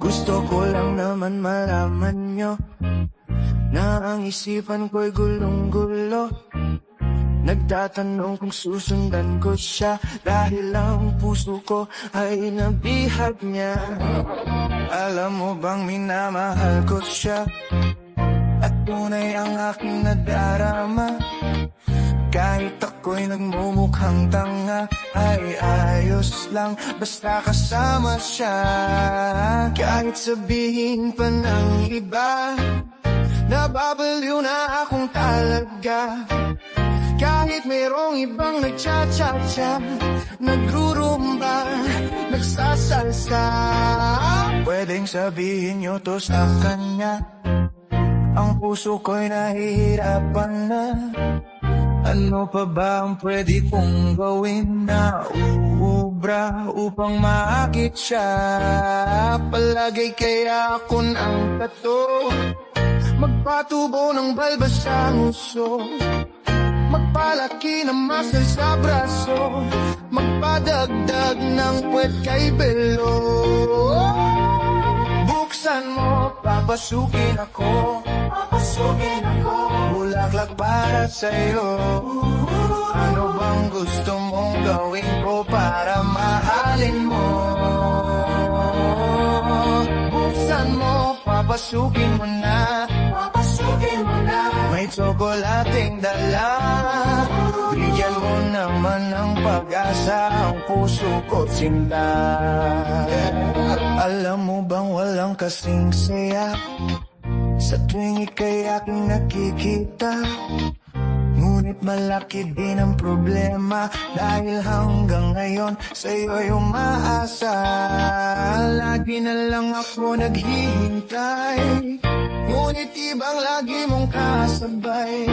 Gusto ko lang naman malaman nyo na ang isipan ko'y gulong-gulo. Nagtatanong kung susundan ko siya dahil ang puso ko ay nabihag niya. Alam mo bang minamahal ko siya at tunay ang aking nadarama. Kahit ako'y nagmumukhang tanga, ay ayos lang basta kasama siya. Kahit sabihin pa ng iba, nababaliw na akong talaga. Kahit mayroong ibang nagcha-cha-cha, nagrurumba, nagsasalsa. Pwedeng sabihin nyo to sa kanya, ang puso ko'y nahihirapan na. Ano pa ba ang pwede kong gawin na uubra upang maakit siya? Palagay kaya ako ng tato, magpatubo ng balbas sa nguso, magpalaki ng muscle sa braso, magpadagdag ng puwet kay belo. Buksan mo, papasukin ako, papasukin ako, bulaklak para sa'yo. Ano bang gusto mong gawin ko para mahalin mo? Buksan mo, papasukin mo na, papasukin mo na. May tsokolating dala, bigyan mo naman ng pag-asa ang puso ko, sinta. Alam mo bang walang kasing saya sa tuwing ika'y aking nakikita? Ngunit malaki din ang problema dahil hanggang ngayon sa'yo'y umaasa. Lagi na lang ako naghihintay, ngunit ibang lagi mong kasabay.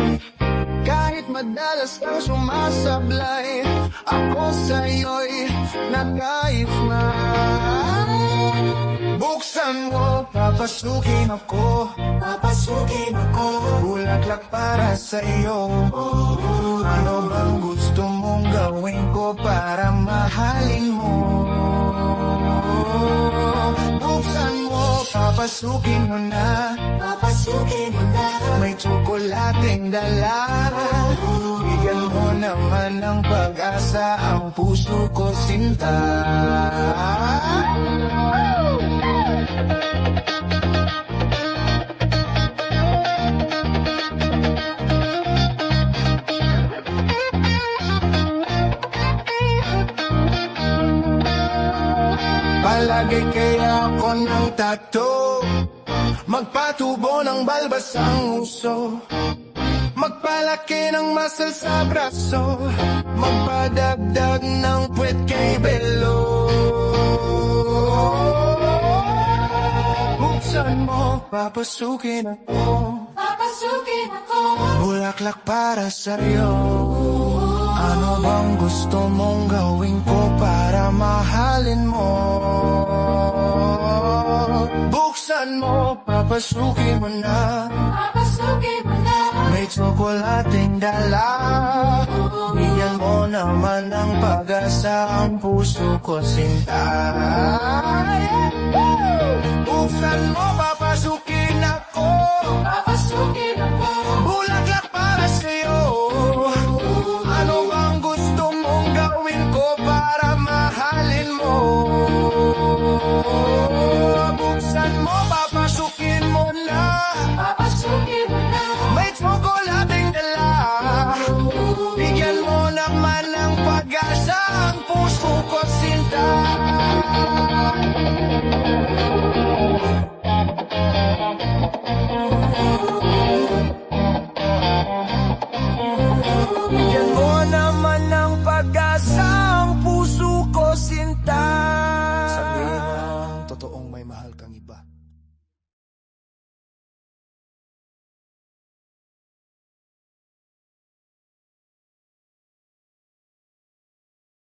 Kahit madalas kang sumasablay, ako sa'yo'y nakaif na. Buksan mo, papasukin ako, papasukin ako, bulaklak para sa'yo. Ano bang gusto mong gawin ko para mahalin mo? Buksan mo, papasukin mo na, papasukin mo na. May tsokolating dala, bigyan mo naman ng pag-asa ang puso ko, sinta. Palagay kaya ako ng tato, magpatubo ng balbas ang uso, magpalaki ng muscle sa braso, magpadagdag ng puwet kay belo. Buksan mo, papasukin ako, papasukin ako, bulaklak para sa'yo. Ano bang gusto mong gawin ko para mahalin mo? Buksan mo, papasukin mo na, papasukin mo na. May tsokolating dala, bigyan mo naman ng pag-asa ang puso ko, sinta. Buksan mo, papasukin ako, papasukin